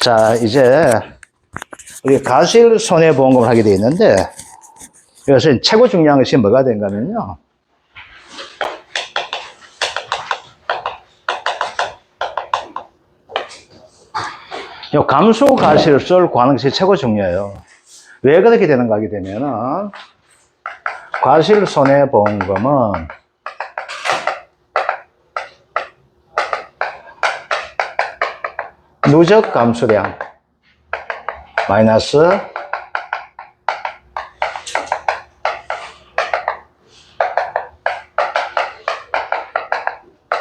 자, 이제 우리 가실 손해보험금을 하게 되어 있는데, 이것은 최고 중요한 것이 뭐가 된가 하면요. 이 감수 가실수를 구하는 것이 최고 중요해요. 왜 그렇게 되는가 하게 되면은, 과실 손해보험금은 누적 감수량 마이너스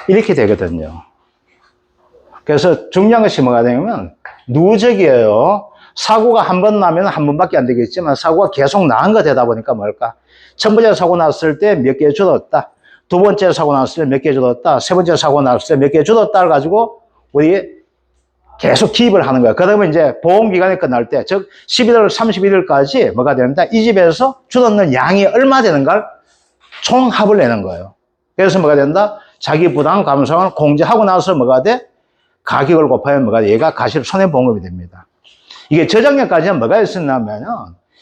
이렇게 되거든요. 그래서 중요한 것이 뭐가 되냐면 누적이에요. 사고가 한 번 나면 한 번밖에 안 되겠지만 사고가 계속 나은 거 되다 보니까 뭘까? 첫 번째 사고 났을 때 몇 개 줄었다. 두 번째 사고 났을 때 몇 개 줄었다. 세 번째 사고 났을 때 몇 개 줄었다를 가지고 우리 계속 기입을 하는 거야. 그러면 이제 보험기간이 끝날 때, 즉 11월 31일까지 뭐가 됩니다. 이 집에서 줄었는 양이 얼마 되는가를 총합을 내는 거예요. 그래서 뭐가 된다? 자기 부담 감소를 공제하고 나서 뭐가 돼? 가격을 곱하면 뭐가 돼? 얘가 가실 손해보험금이 됩니다. 이게 저작년까지는 뭐가 있었냐면은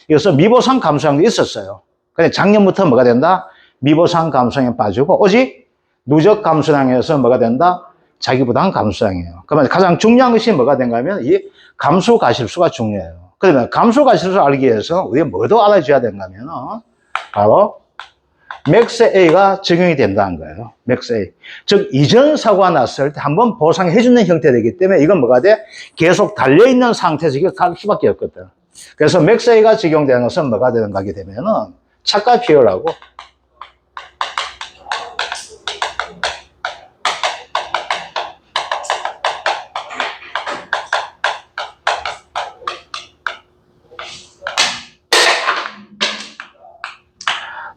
이것은 미보상 감소량도 있었어요. 근데 작년부터 뭐가 된다? 미보상 감소량이 빠지고 오직 누적 감소량에서 뭐가 된다? 자기 부담 감소량이에요. 그러면 가장 중요한 것이 뭐가 된가 하면 이 감수 가실수가 중요해요. 그러면 감수 가실수 알기 위해서 우리가 뭐도 알아줘야 되는가 하면 바로 맥스 A가 적용이 된다는 거예요. 맥스 A. 즉 이전 사고가 났을 때 한번 보상해 주는 형태이기 때문에 이건 뭐가 돼? 계속 달려있는 상태에서 이게 갈 수밖에 없거든. 그래서 맥스 A가 적용되는 것은 뭐가 되는가 하게 되면은 차가 비율하고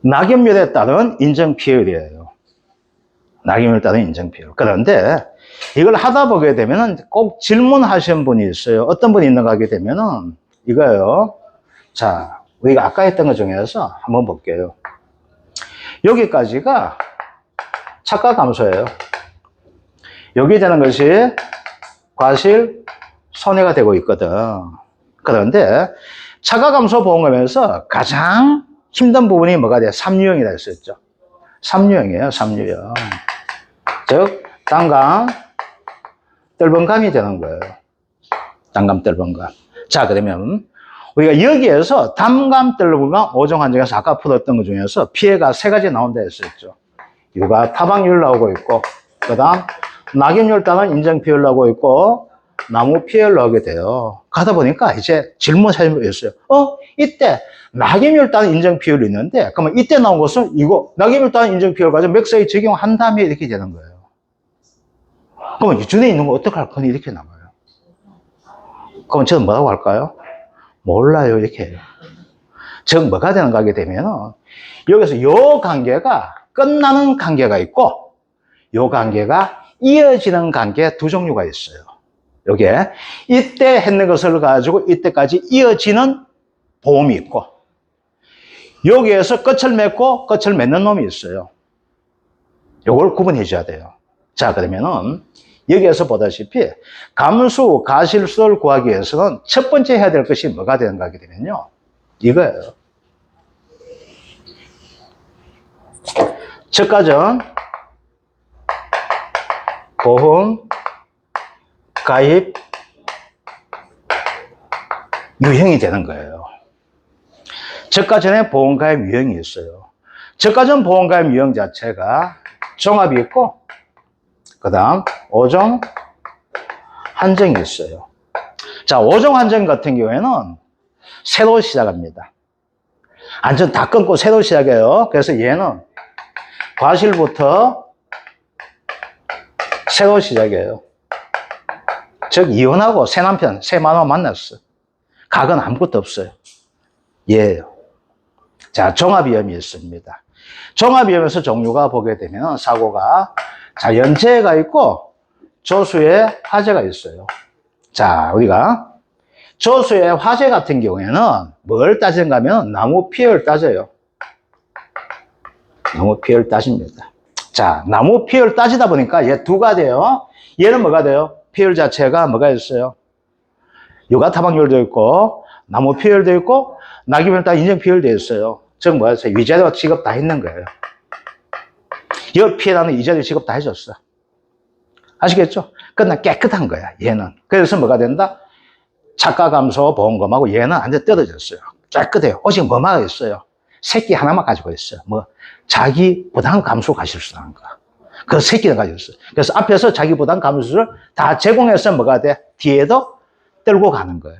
낙엽률에 따른 인정피율이에요. 낙엽률에 따른 인정피율. 그런데 이걸 하다 보게 되면은 꼭 질문하시는 분이 있어요. 어떤 분이 있는가 하게 되면은 이거예요. 자, 우리가 아까 했던 것 중에서 한번 볼게요. 여기까지가 차가 감소예요. 여기 되는 것이 과실 손해가 되고 있거든. 그런데 차가 감소 보험금에서 가장 힘든 부분이 뭐가 돼요? 3유형이라 했었죠. 3유형이에요, 3유형. 즉, 단감, 뜰번감이 되는 거예요. 단감, 뜰번감. 자, 그러면 우리가 여기에서 단감, 뜰번감 5종 한정에서 아까 풀었던 것 중에서 피해가 3가지 나온다 했었죠. 유가 타방률 나오고 있고, 그 다음, 낙엽률 따른 인정피율 나오고 있고, 나무 피해를 나오게 돼요. 가다 보니까 이제 질문하시는 분이 있어요. 이때 낙엽률 따른 인정피율이 있는데 그러면 이때 나온 것은 이거 낙엽률 따른 인정피율 가지고 맥스에 적용한 다음에 이렇게 되는 거예요. 그러면 이전에 있는 거 어떡할 거니 이렇게 나와요. 그러면 저는 뭐라고 할까요? 몰라요 이렇게 해요. 즉 뭐가 되는가 하게 되면 여기서 요 관계가 끝나는 관계가 있고 요 관계가 이어지는 관계 두 종류가 있어요. 여기에 이때 했는 것을 가지고 이때까지 이어지는 보험이 있고 여기에서 끝을 맺고 끝을 맺는 놈이 있어요. 요걸 구분해 줘야 돼요. 자, 그러면은 여기에서 보다시피 감수 가실수를 구하기 위해서는 첫 번째 해야 될 것이 뭐가 되는가 하게 되면요. 이거예요. 저가전 보험 가입 유형이 되는 거예요. 저가전에 보험가입 유형이 있어요. 저가전 보험가입 유형 자체가 종합이 있고 그 다음 5종 한정이 있어요. 자, 5종 한정 같은 경우에는 새로 시작합니다. 안전 다 끊고 새로 시작해요. 그래서 얘는 과실부터 새로 시작해요. 즉 이혼하고 새 남편, 새 마누라 만났어. 각은 아무것도 없어요. 얘예요. 자, 종합위험이 있습니다. 종합위험에서 종류가 보게 되면 사고가 자 연체가 있고 조수의 화재가 있어요. 자, 우리가 조수의 화재 같은 경우에는 뭘 따지는가 하면 나무 피해를 따져요. 나무 피해를 따집니다. 자, 나무 피해를 따지다 보니까 얘 두 가지예요. 얘는 뭐가 돼요? 피율 자체가 뭐가 있어요? 유가타박률도 있고, 나무 피율도 있고, 낙이면 다 인정 피율도 있어요. 즉, 뭐였어요? 위자료 지급 다 했는 거예요. 여 피해라는 이자료 지급 다 해줬어. 아시겠죠? 그러나 깨끗한 거야, 얘는. 그래서 뭐가 된다? 차가 감소 보험금하고 얘는 완전 떨어졌어요. 깨끗해요. 오직 뭐만 있어요? 새끼 하나만 가지고 있어요. 뭐, 자기 부담 감소 가실수라는 거. 그 새끼를 가지고 있어요. 그래서 앞에서 자기 부담 감소를 다 제공해서 뭐가 돼? 뒤에도 떨고 가는 거예요.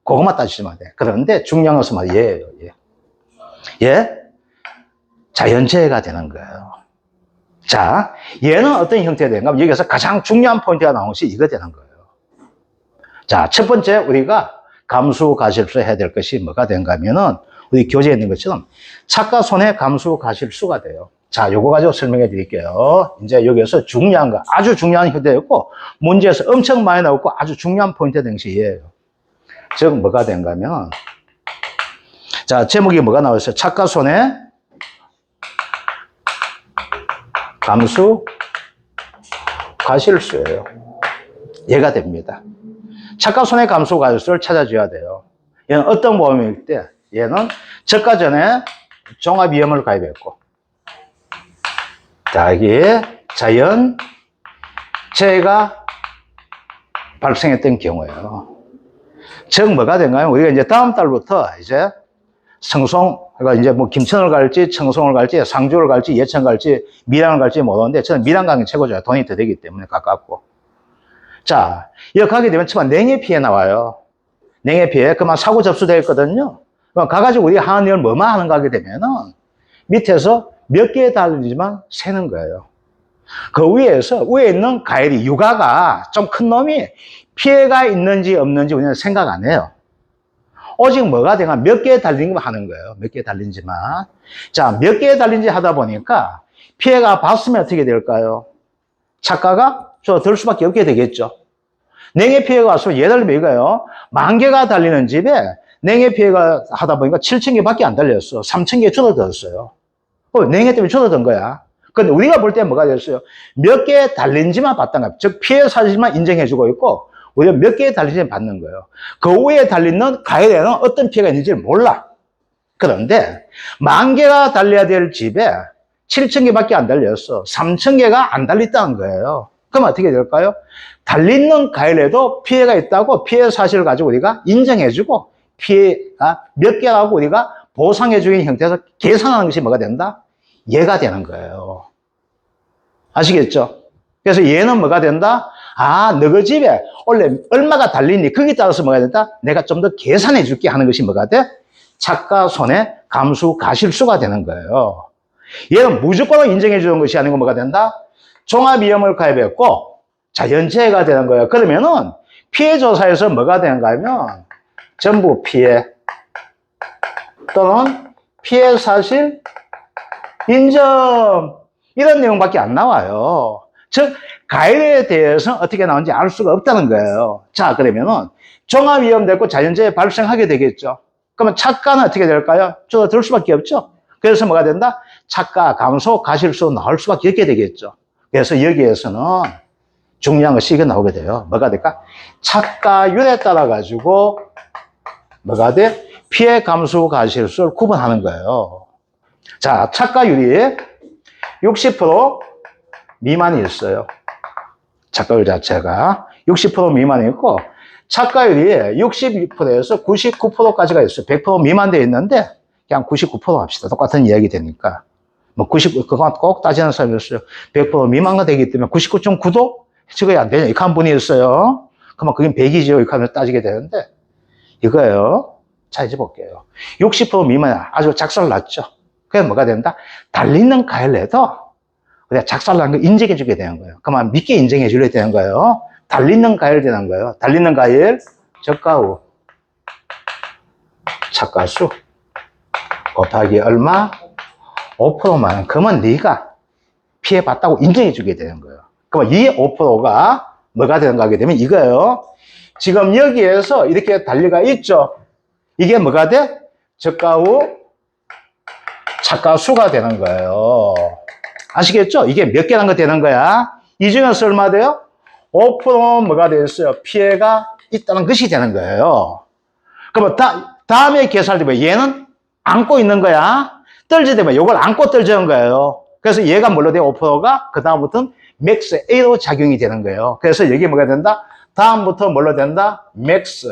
그것만 따지면 돼. 그런데 중요한 것은 얘예요, 얘. 얘, 자연재해가 되는 거예요. 자, 얘는 어떤 형태가 되는가? 여기서 가장 중요한 포인트가 나온 것이 이거 되는 거예요. 자, 첫 번째 우리가 감수가실수 해야 될 것이 뭐가 되는가 하면은 우리 교재에 있는 것처럼 차가 손해 감수가실수가 돼요. 자, 요거 가지고 설명해 드릴게요. 이제 여기서 중요한 거, 아주 중요한 형태였고 문제에서 엄청 많이 나오고 아주 중요한 포인트 된 것이 얘예요. 즉 뭐가 되는가 하면 자, 제목이 뭐가 나왔어요? 차가 손해 감수가실수예요. 얘가 됩니다. 차가 손해 감수가실수를 찾아줘야 돼요. 얘는 어떤 보험일 때? 얘는 저가 전에 종합위험을 가입했고 자, 여기에 자연재해가 발생했던 경우예요. 즉 뭐가 된가요? 우리가 이제 다음 달부터 이제 성송, 그러니까 이제 뭐 김천을 갈지, 청송을 갈지, 상주를 갈지, 예천 갈지, 밀양을 갈지 모르는데 저는 밀양 가는 게 최고죠. 돈이 더 되기 때문에 가깝고. 자, 여기 가게 되면 처음 냉해 피해 나와요. 냉해 피해. 그만 사고 접수되어 있거든요. 그럼 가가지고 우리가 하는 일을 뭐만 하는가 하게 되면은 밑에서 몇 개의 달리지만 세는 거예요. 그 위에서, 위에 있는 가일이, 유가가 좀 큰 놈이 피해가 있는지 없는지 우리는 생각 안 해요. 오직 뭐가 되나 몇 개에 달린 것만 하는 거예요. 몇 개에 달린지만. 자, 몇 개에 달린지 하다 보니까 피해가 봤으면 어떻게 될까요? 차가가 들 수밖에 없게 되겠죠. 냉해 피해가 왔으면 예를 들면 이거예요. 10,000개가 달리는 집에 냉해 피해가 하다 보니까 7,000개 밖에 안 달렸어. 3,000개 줄어들었어요. 냉해 때문에 줄어든 거야. 근데 우리가 볼 때 뭐가 됐어요? 몇 개에 달린지만 봤던 거야. 즉, 피해 사실만 인정해주고 있고, 우리가 몇 개에 달린지만 받는 거예요. 그 위에 달리는 가일에는 어떤 피해가 있는지 몰라. 그런데, 10,000개가 달려야 될 집에 7,000개밖에 안 달렸어. 3,000개가 안 달렸다는 거예요. 그럼 어떻게 될까요? 달리는 가일에도 피해가 있다고 피해 사실을 가지고 우리가 인정해주고, 피해가 몇 개라고 우리가 보상해주는 형태에서 계산하는 것이 뭐가 된다? 얘가 되는 거예요. 아시겠죠? 그래서 얘는 뭐가 된다? 아, 너희 집에 원래 얼마가 달리니 거기에 따라서 뭐가 된다? 내가 좀 더 계산해 줄게 하는 것이 뭐가 돼? 차가 손해 감수가실수가 되는 거예요. 얘는 무조건 인정해 주는 것이 아니고 뭐가 된다? 종합위험을 가입했고 자연재해가 되는 거예요. 그러면은 피해조사에서 뭐가 되는가 하면 전부 피해 또는 피해 사실 인정 이런 내용밖에 안 나와요. 즉 가일에 대해서 어떻게 나오는지 알 수가 없다는 거예요. 자, 그러면은 종합위험 됐고 자연재해 발생하게 되겠죠. 그러면 차가는 어떻게 될까요? 줄어들 수밖에 없죠. 그래서 뭐가 된다? 차가 감소 가실수 나올 수밖에 없게 되겠죠. 그래서 여기에서는 중요한 것이 이게 나오게 돼요. 뭐가 될까? 차가율에 따라 가지고 뭐가 돼? 피해 감소 가실수를 구분하는 거예요. 자, 차가율이 60% 미만이 있어요. 차가율 자체가 60% 미만이 있고 차가율이 62%에서 99%까지가 있어요. 100% 미만되어 있는데 그냥 99% 합시다. 똑같은 이야기 되니까. 뭐 99, 그거 꼭 따지는 사람이 있어요. 100% 미만가 되기 때문에 99.9도 적어야 안 되냐. 이렇게 한 분이 있어요. 그러면 그게 100이죠. 이렇게 하면 따지게 되는데 이거예요. 자, 이제 볼게요. 60% 미만이야. 아주 작살났죠. 그게 뭐가 된다? 달리는 가일에도 우리가 작살난 거 인정해 주게 되는 거예요. 그러면 믿게 인정해 줘야 되는 거예요. 달리는 가일 되는 거예요. 달리는 가일, 저가후, 차가수, 곱하기 얼마? 5%만. 그러면 네가 피해봤다고 인정해 주게 되는 거예요. 그러면 이 5%가 뭐가 되는가 하게 되면 이거예요. 지금 여기에서 이렇게 달리가 있죠. 이게 뭐가 돼? 저가후, 차가수가 되는 거예요. 아시겠죠? 이게 몇 개란 거 되는 거야? 이 중에서 얼마 돼요? 5% 뭐가 되었어요? 피해가 있다는 것이 되는 거예요. 그러면 다음에 계산되면 얘는 안고 있는 거야. 떨지 되면 이걸 안고 떨지는 거예요. 그래서 얘가 뭘로 돼요? 5%가 그 다음부터는 맥스 A로 작용이 되는 거예요. 그래서 여기 뭐가 된다? 다음부터 뭘로 된다? 맥스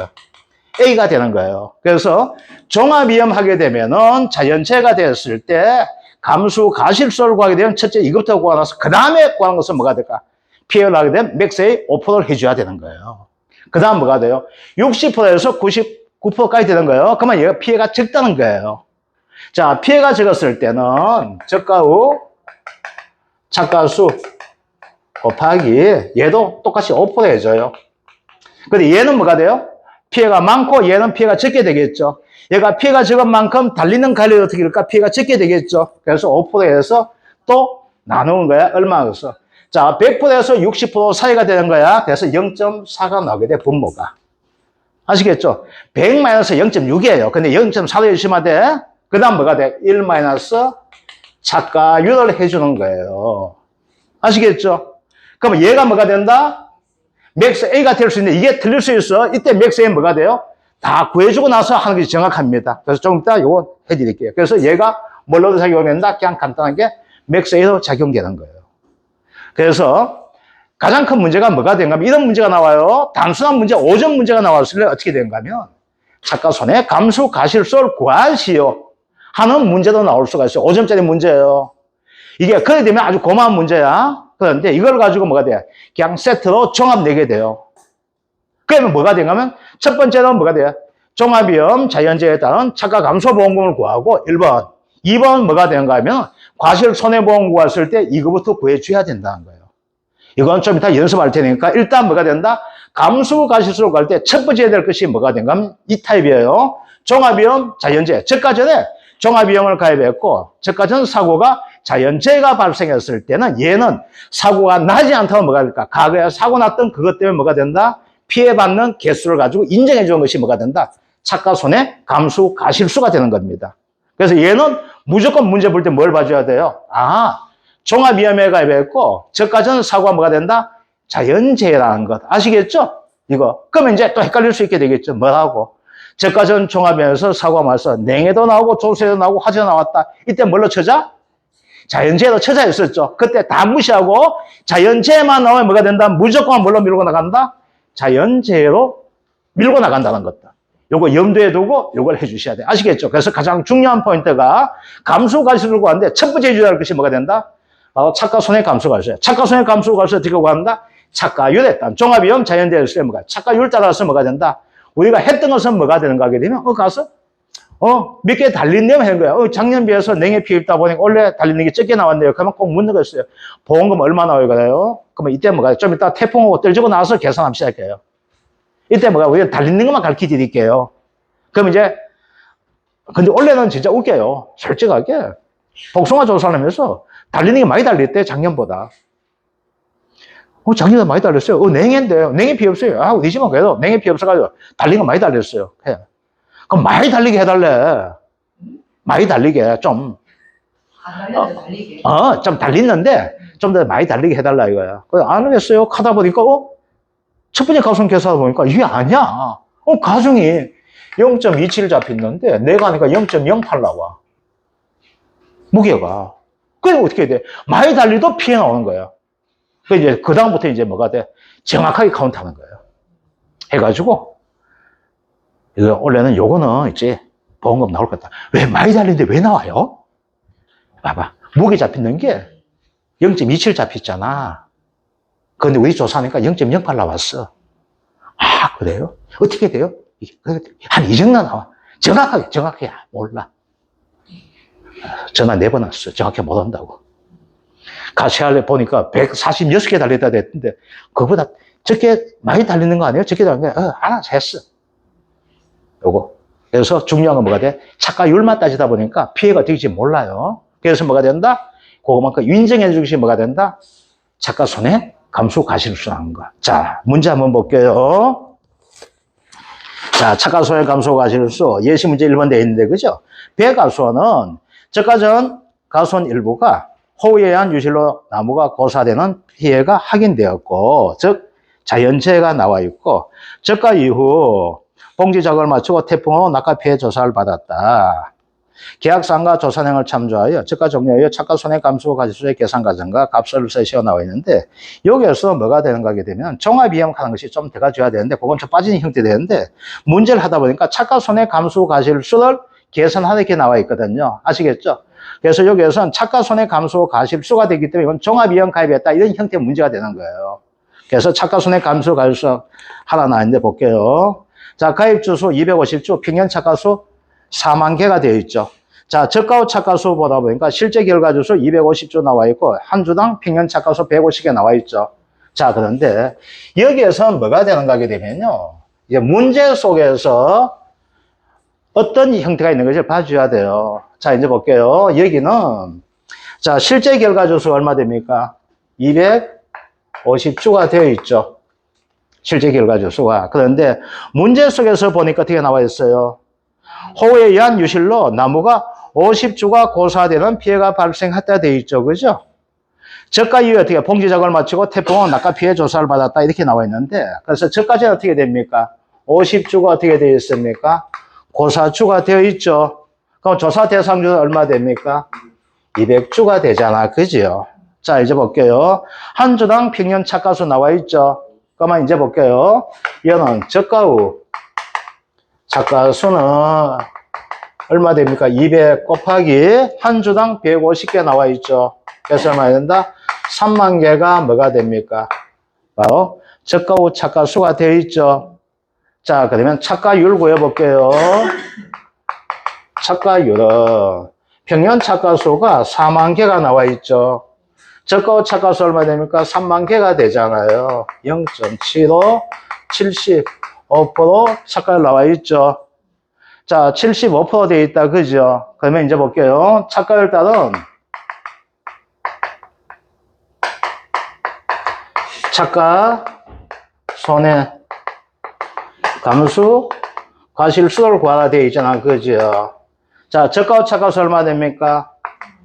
A가 되는 거예요. 그래서 종합이염 하게 되면은 자연체가 됐을 때 감수 가실수를 구하게 되면 첫째 이것부터 구하나서 그 다음에 구하는 것은 뭐가 될까? 피해를 하게 되면 맥스 A 5%를 해줘야 되는 거예요. 그 다음 뭐가 돼요? 60%에서 99%까지 되는 거예요. 그러면 얘가 피해가 적다는 거예요. 자, 피해가 적었을 때는 저가후 착가수 곱하기 얘도 똑같이 5% 해줘요. 근데 얘는 뭐가 돼요? 피해가 많고 얘는 피해가 적게 되겠죠. 얘가 피해가 적은 만큼 달리는 가격이 어떻게 될까? 피해가 적게 되겠죠. 그래서 5%에서 또 나누는 거야. 얼마였어? 자, 100%에서 60% 사이가 되는 거야. 그래서 0.4가 나오게 돼, 분모가. 아시겠죠? 100-0.6이에요. 근데 0.4도 열심히 돼. 그 다음 뭐가 돼? 1- 착가율을 해주는 거예요. 아시겠죠? 그럼 얘가 뭐가 된다? 맥스 A가 될 수 있는데 이게 틀릴 수 있어. 이때 맥스 A 뭐가 돼요? 다 구해주고 나서 하는 것이 정확합니다. 그래서 좀 이따 이거 해드릴게요. 그래서 얘가 뭘로도 작용된다? 그냥 간단하게 맥스 A로 작용되는 거예요. 그래서 가장 큰 문제가 뭐가 된가 하면 이런 문제가 나와요. 단순한 문제, 5점 문제가 나왔을 때 어떻게 되는가 하면 착가손해 감수 가실수를 구하시오 하는 문제도 나올 수가 있어요. 5점짜리 문제예요. 이게 그래 되면 아주 고마운 문제야. 그런데 이걸 가지고 뭐가 돼? 그냥 세트로 종합 내게 돼요. 그러면 뭐가 되는가 하면 첫 번째는 뭐가 돼요? 종합위험 자연재해에 따른 착가 감소보험금을 구하고 1번. 2번 뭐가 되는가 하면 과실 손해보험 구했을 때 이거부터 구해줘야 된다는 거예요. 이건 좀 이따 연습할 테니까 일단 뭐가 된다? 감수 과실수를 구할 때 첫 번째 해야 될 것이 뭐가 된가 하면 이 타입이에요. 종합위험 자연재해. 저가 전에 종합비용을 가입했고 저가 전 사고가 자연재해가 발생했을 때는 얘는 사고가 나지 않다면 뭐가 될까? 과거에 사고 났던 그것 때문에 뭐가 된다? 피해받는 개수를 가지고 인정해 주는 것이 뭐가 된다? 착가손해 감수 가실수가 되는 겁니다. 그래서 얘는 무조건 문제 볼 때 뭘 봐줘야 돼요? 종합위험에 가입했고 저가 전 사고가 뭐가 된다? 자연재해라는 것 아시겠죠? 이거 그러면 이제 또 헷갈릴 수 있게 되겠죠. 뭐라고? 저가 전 종합위험에서 사고가 나서 냉해도 나오고 조세도 나오고 화재도 나왔다. 이때 뭘로 쳐자? 자연재해로 쳐자 있었죠. 그때 다 무시하고 자연재해만 나오면 뭐가 된다? 무조건 뭘로 밀고 나간다? 자연재해로 밀고 나간다는 것다. 요거 염두에 두고 요걸 해주셔야 돼. 아시겠죠? 그래서 가장 중요한 포인트가 감수가실수를 구하는데 첫 번째 해줘야 할 것이 뭐가 된다? 바로 착가손해 감수가실수야. 착가손해 감수가실수 어떻게 구한다? 착가율에 따른 종합위험 자연재해를 뭐가 착가율 따라서 뭐가 된다? 우리가 했던 것은 뭐가 되는가 하게 되면 가서 몇 개 달린다면 하는 거야. 작년 비해서 냉해 피해 입다 보니까 원래 달리는 게 적게 나왔네요. 그러면 꼭 묻는 거였어요. 보험금 얼마 나와요? 그래요? 그러면 이때 뭐가 좀 이따 태풍하고 떨지고 나서 계산하기 시작해요. 이때 뭐가 우리가 달리는 것만 가르쳐 드릴게요. 그럼 이제 근데 원래는 진짜 웃겨요. 솔직하게 복숭아 조사를 하면서 달리는 게 많이 달렸대 작년보다. 작년에 많이 달렸어요. 냉해인데 냉해 피해 없어요. 우리 집은 그래도 냉해 피해 없어가지고 달린 거 많이 달렸어요. 그럼 많이 달리게 해달래. 많이 달리게 좀. 달리게. 좀 달리는데 좀 더 많이 달리게 해달라 이거야. 안 하겠어요. 하다 보니까 첫 번째 가중 계산하다 보니까 이게 아니야. 가중이 0.27 잡혔는데 내가 하니까 0.08 나와. 무게가. 그래 어떻게 돼? 많이 달리도 피해 나오는 거야. 이제 그다음부터 이제 뭐가 돼? 정확하게 카운트하는 거예요. 해가지고 원래는 요거는 이제 보험금 나올 것 같다. 왜 많이 달리는데 왜 나와요? 봐봐. 무게 잡히는 게 0.27 잡혔잖아. 그런데 우리 조사하니까 0.08 나왔어. 그래요? 어떻게 돼요? 한 이 정도 나와. 정확하게 몰라. 전화 4번 왔어. 정확히 못 한다고. 가시할래 보니까 146개 달렸다 됐는데 그거보다 적게 많이 달리는 거 아니에요? 적게 달리는 거 알아서 했어. 요거. 그래서 중요한 건 뭐가 돼? 착가율만 따지다 보니까 피해가 어떻게 될지 몰라요. 그래서 뭐가 된다? 그거만큼 인정해 주기 뭐가 된다? 착가손해 감수 가실수라는 거. 자, 문제 한번 볼게요. 자, 착가손해 감수 가실수. 예시 문제 1번 돼 있는데, 그죠? 배가수원은 저가전 가수원 일부가 호우에 의한 유실로 나무가 고사되는 피해가 확인되었고, 즉, 자연재해가 나와 있고, 저가 이후 봉지 작업을 마치고 태풍으로 낙하 피해 조사를 받았다. 계약상과 조사행을 참조하여 저가 종료하여 차가 손해 감소 가지수의 계산 과정과 값을 세시어 나와 있는데, 여기에서 뭐가 되는가 하게 되면 종합이행 하는 것이 좀 들어가줘야 되는데, 그건 좀 빠지는 형태 되는데, 문제를 하다 보니까 차가 손해 감소 가실수를 계산하는 게 나와 있거든요. 아시겠죠? 그래서 여기에서는 차가 손해 감소 가실수가 되기 때문에 이건 종합이행 가입했다, 이런 형태의 문제가 되는 거예요. 그래서 차가 손해 감소 가실수 하나 나왔는데 볼게요. 자, 가입 주수 250주, 평년 차가수 4만 개가 되어 있죠. 자, 저가 후 차가수 보다 보니까 실제 결과 주수 250주 나와 있고, 한 주당 평년 차가수 150개 나와 있죠. 자, 그런데 여기에서 뭐가 되는가 하게 되면요, 이제 문제 속에서 어떤 형태가 있는 것을 봐줘야 돼요. 자, 이제 볼게요. 여기는, 자, 실제 결과 주수가 얼마 됩니까? 250주가 되어 있죠. 실제 결과 주수가. 그런데 문제 속에서 보니까 어떻게 나와 있어요? 호우에 의한 유실로 나무가 50주가 고사되는 피해가 발생했다 되어 있죠. 그죠? 저가 이후에 어떻게 봉지 작업을 마치고 태풍은 낙하 피해 조사를 받았다, 이렇게 나와 있는데, 그래서 저가지는 어떻게 됩니까? 50주가 어떻게 되어 있습니까? 고사주가 되어 있죠. 그럼 조사 대상주는 얼마 됩니까? 200주가 되잖아. 그죠? 자, 이제 볼게요. 한 주당 평년 차가수 나와 있죠. 그러면 이제 볼게요. 이거는 저가 후 차가수는 얼마 됩니까? 200 곱하기 한 주당 150개 나와 있죠. 그래서 얼마 된다? 3만 개가 뭐가 됩니까? 바로 저가 후 차가수가 되어 있죠. 자, 그러면 차가율 구해볼게요. 차가율은 평년 차가수가 4만 개가 나와 있죠. 저가 후 차가수 얼마 됩니까? 3만 개가 되잖아요. 0.75, 75% 차가율 나와 있죠. 자, 75% 되어 있다. 그죠? 그러면 이제 볼게요. 차가율 따른 차가 손해 감수 과실수를 구하라 되어 있잖아. 그죠? 자, 저가 후 차가수 얼마 됩니까?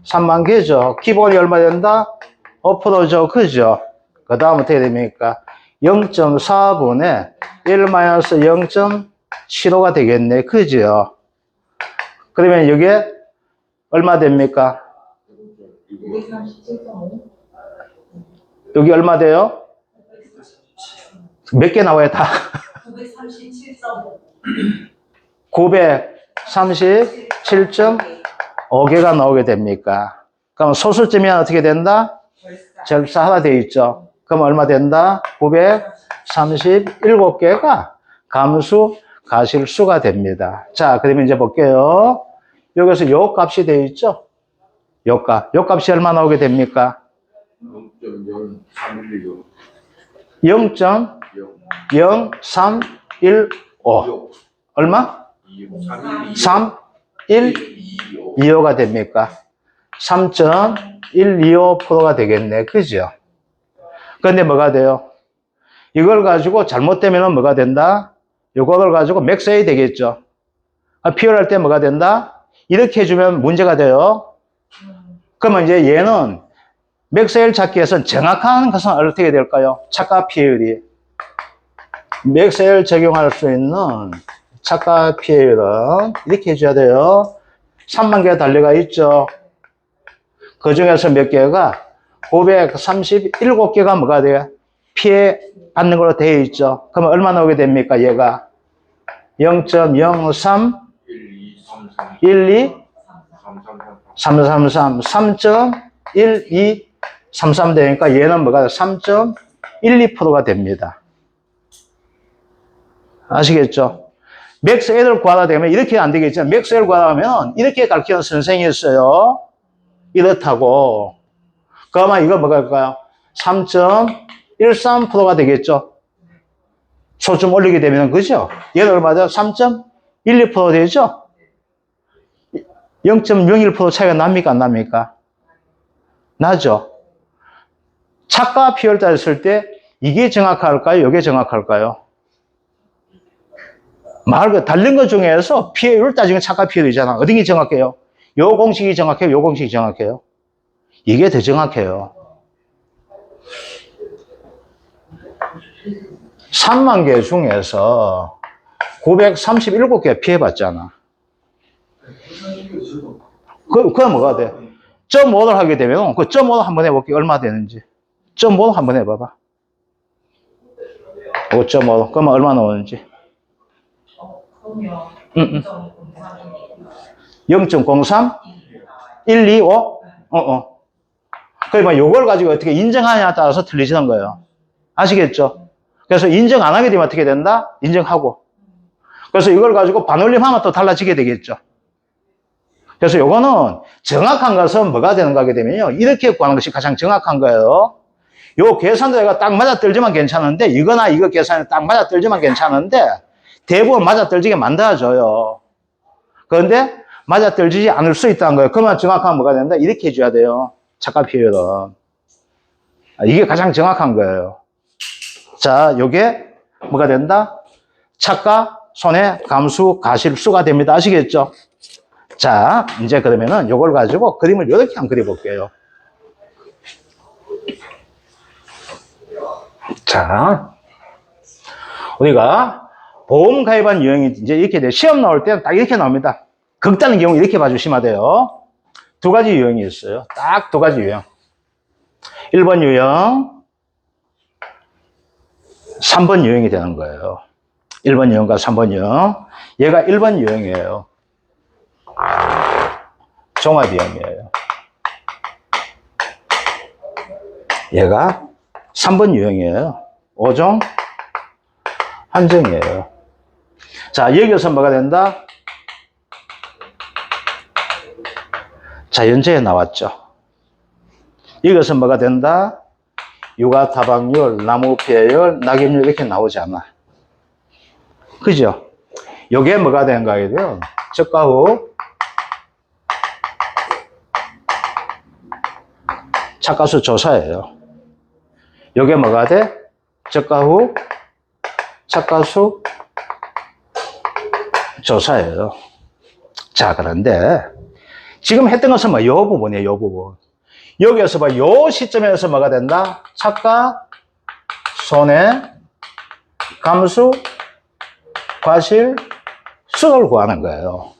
3만 개죠. 기본이 얼마 된다? 5%죠. 그죠? 그 다음 어떻게 됩니까? 0.4분의 1-0.75가 되겠네. 그죠? 그러면 이게 얼마 됩니까? 237.5. 여기 얼마 돼요? 몇 개 나와요, 다? 937.5. 937.5개가 나오게 됩니까? 그럼 소수점이면 어떻게 된다? 절사 하나 되어 있죠. 그럼 얼마 된다? 937개가 감수 가실수가 됩니다. 자, 그러면 이제 볼게요. 여기서 요 값이 되어 있죠? 요 값. 요 값이 얼마 나오게 됩니까? 0.0315. 얼마? 3.125가 됩니까? 3.125%가 되겠네. 그죠? 그런데 뭐가 돼요? 이걸 가지고 잘못되면 뭐가 된다? 이걸 가지고 맥스해야 되겠죠. 피열할 때 뭐가 된다? 이렇게 해주면 문제가 돼요. 그러면 이제 얘는 맥스웰 찾기 위해서는 정확한 것은 어떻게 될까요? 차가 피해율이. 맥스웰 적용할 수 있는 차가 피해율은 이렇게 해줘야 돼요. 3만 개 달려가 있죠. 그 중에서 몇 개가 937개가 뭐가 돼요? 피해 받는 걸로 되어 있죠. 그러면 얼마 나오게 됩니까? 얘가 0.03 12 333 3.1233 되니까 얘는 뭐가 3.12%가 됩니다. 아시겠죠? 맥스 L을 구하다 되면 이렇게 안 되겠죠. 맥스 L 구하면 이렇게 가르치는 선생님이 있어요. 이렇다고. 그러면 이거 뭐가 3.13%가 되겠죠. 소좀 올리게 되면, 그죠? 얘는 얼마죠? 3.12% 되죠? 0.01% 차이가 납니까? 안 납니까? 나죠? 차가 피해를 따졌을 때 이게 정확할까요? 이게 정확할까요? 다른 것 중에서 피해율을 따지면 차가 피해율이잖아. 어떤 게 정확해요? 요 공식이 정확해요? 요 공식이 정확해요? 이게 더 정확해요. 3만 개 중에서 937개 피해봤잖아. 그럼 뭐가 돼? 점 5를 하게 되면, 그 점 5를 한번 해볼게. 얼마 되는지. 점 5를 한번 해봐봐. 5.5. 그러면 얼마 나오는지. 그러면 0.03? 1, 2, 5? 그러면 요걸 가지고 어떻게 인정하냐에 따라서 틀리지는 거예요. 아시겠죠? 그래서 인정 안 하게 되면 어떻게 된다? 인정하고. 그래서 이걸 가지고 반올림하면 또 달라지게 되겠죠. 그래서 요거는 정확한 것은 뭐가 되는가 하게 되면요. 이렇게 구하는 것이 가장 정확한 거예요. 요 계산대가 딱 맞아떨지만 괜찮은데, 이거나 이거 계산이 딱 맞아떨지만 괜찮은데, 대부분 맞아떨지게 만들어줘요. 그런데 맞아떨지지 않을 수 있다는 거예요. 그러면 정확하면 뭐가 된다? 이렇게 해줘야 돼요. 착각 비율은. 이게 가장 정확한 거예요. 자, 요게 뭐가 된다? 착각, 손해, 감수, 가실수가 됩니다. 아시겠죠? 자, 이제 그러면은 요걸 가지고 그림을 이렇게 한번 그려볼게요. 자, 우리가 보험 가입한 유형이 이제 이렇게 돼. 시험 나올 때는 딱 이렇게 나옵니다. 극단의 경우 이렇게 봐주시면 돼요. 두 가지 유형이 있어요. 딱 두 가지 유형. 1번 유형, 3번 유형이 되는 거예요. 1번 유형과 3번 유형. 얘가 1번 유형이에요. 종합 유형이에요. 얘가 3번 유형이에요. 5종 한정이에요. 자, 여기서 뭐가 된다? 자연재해 나왔죠. 여기서 뭐가 된다? 육아 타박률, 나무 피해율, 낙엽률 이렇게 나오지 않아. 그죠? 요게 뭐가 되는가 하게 돼요? 저가 후 착가수 조사예요. 요게 뭐가 돼? 저가 후 착가수 조사예요. 자, 그런데 지금 했던 것은 뭐 요 부분이에요. 요 부분. 여기에서 봐, 요 시점에서 뭐가 된다? 착가, 손해, 감수, 과실, 수를 구하는 거예요.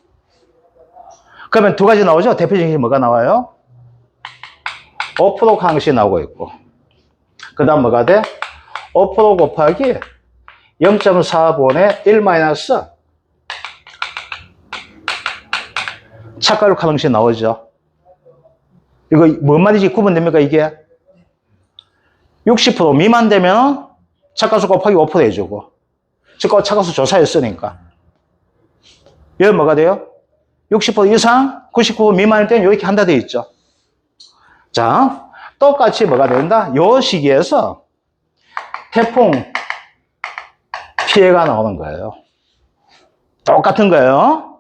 그러면 두 가지 나오죠? 대표적인 게 뭐가 나와요? 5% 항시 나오고 있고, 그 다음 뭐가 돼? 5% 곱하기 0.4분의 1 마이너스 착가율 가능시 나오죠. 이거 뭔 말인지 구분됩니까, 이게? 60% 미만 되면 착가수 곱하기 5% 해주고, 즉, 착가수 조사했으니까. 얘 뭐가 돼요? 60% 이상, 99% 미만일 때는 이렇게 한다 돼 있죠. 자, 똑같이 뭐가 된다? 요 시기에서 태풍 피해가 나오는 거예요. 똑같은 거예요.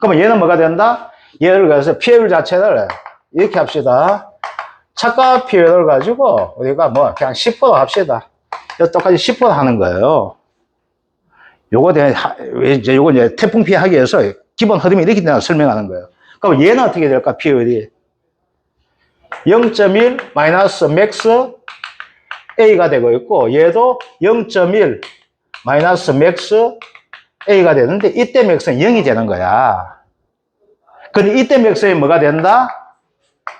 그러면 얘는 뭐가 된다? 얘를 가서 피해율 자체를 이렇게 합시다. 착가 피해율을 가지고 우리가 뭐 그냥 10% 합시다. 똑같이 10% 하는 거예요. 요거 이제 태풍 피해 하기 위해서 기본 흐름이 이렇게 되나 설명하는 거예요. 그럼 얘는 어떻게 될까? 피해율이 0.1 마이너스 맥스 A가 되고 있고, 얘도 0.1 마이너스 맥스 A가 되는데, 이때 맥스는 0이 되는 거야. 근데 이때 맥스에 뭐가 된다?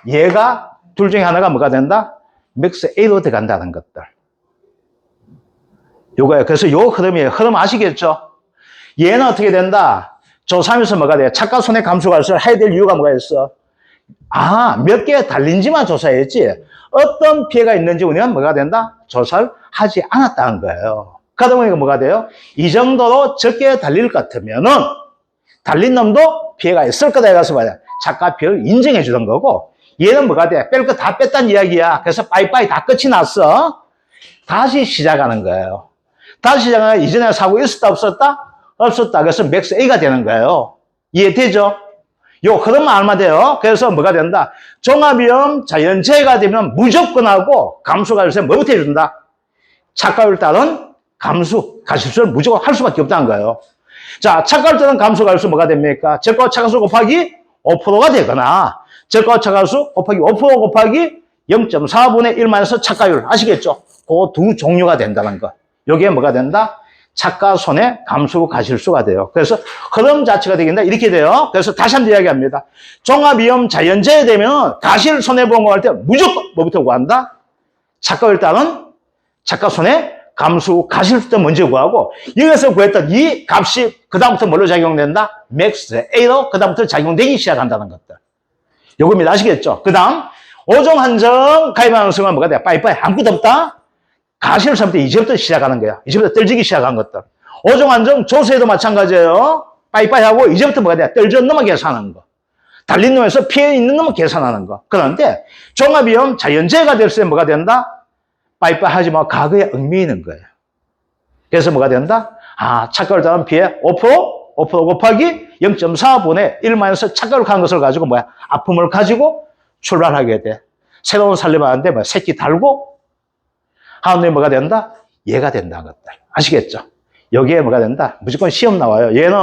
얘가 둘 중에 하나가 뭐가 된다? 맥스 A로 들어간다는 것들. 요거예요. 그래서 요 흐름이에요. 흐름 아시겠죠? 얘는 어떻게 된다? 조사하면서 뭐가 돼요? 착가 손해 감수가 해야 될 이유가 뭐가 있어? 몇 개 달린지만 조사했지 어떤 피해가 있는지 우리는 뭐가 된다? 조사를 하지 않았다는 거예요. 그러다 보니까 뭐가 돼요? 이 정도로 적게 달릴 것 같으면은 달린 놈도 피해가 있을 거다 해서 말이야. 착가 피해를 인정해 주던 거고, 얘는 뭐가 돼? 뺄 거 다 뺐다는 이야기야. 그래서 빠이빠이 다 끝이 났어. 다시 시작하는 거예요. 다시 시작하면 이전에 사고 있었다 없었다? 없었다. 그래서 맥스 A가 되는 거예요. 이해되죠? 요 흐름만 알면 돼요. 그래서 뭐가 된다? 종합위험 자연재해가 되면 무조건하고 감수가 요새 뭐부터 해준다? 착가율 따른 감수, 가실수를 무조건 할 수밖에 없다는 거예요. 자, 착가율 따른 감수, 가실수 뭐가 됩니까? 저가 착가수 곱하기 5%가 되거나, 저가 착가수 곱하기 5% 곱하기 0.4분의 1 마이너스 착가율. 아시겠죠? 그 두 종류가 된다는 거. 여기에 뭐가 된다? 차가 손해 감수 가실수가 돼요. 그래서 흐름 자체가 되겠다. 이렇게 돼요. 그래서 다시 한번 이야기합니다. 종합위험 자연재해 되면 가실 손해보험을 할 때 무조건 뭐부터 구한다? 차가 일단은 차가 손해 감수 가실수부터 먼저 구하고 여기서 구했던 이 값이 그다음부터 뭘로 작용된다? 맥스 A로 그다음부터 작용되기 시작한다는 것들. 요겁니다. 아시겠죠? 그 다음 오종 한정 가입하는 순간 뭐가 돼? 빠이빠이 아무것도 없다? 가실수부터 이제부터 시작하는 거야. 이제부터 떨지기 시작한 것들. 오종 한정 조세도 마찬가지예요. 빠이빠이 하고 이제부터 뭐가 돼? 떨전 놈만 계산하는 거. 달린 놈에서 피해 있는 놈만 계산하는 거. 그런데 종합위험 자연재해가 될 때 뭐가 된다? 빠이빠이 하지 마. 과거에 얽매이는 거예요. 그래서 뭐가 된다? 차가를 당한 피해 5% 곱하기 0.4분의 1마이너스 착각을 한 것을 가지고 뭐야? 아픔을 가지고 출발하게 돼. 새로운 살림하는데 뭐 새끼 달고 하는데 뭐가 된다? 얘가 된다는 것들. 아시겠죠? 여기에 뭐가 된다? 무조건 시험 나와요. 얘는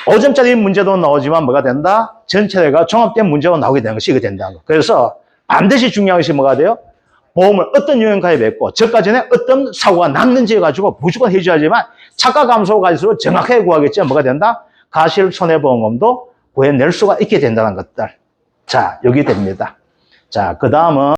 5점짜리 문제도 나오지만 뭐가 된다? 전체가 종합된 문제가 나오게 되는 것이 이게 된다는 거. 그래서 반드시 중요한 것이 뭐가 돼요? 보험을 어떤 유형 가입했고 저가 전에 어떤 사고가 났는지 가지고 무조건 해줘야지만 차가 감소 가지고 정확하게 구하겠지만 뭐가 된다? 가실 손해보험도 구해낼 수가 있게 된다는 것들. 자, 여기 됩니다. 자, 그 다음은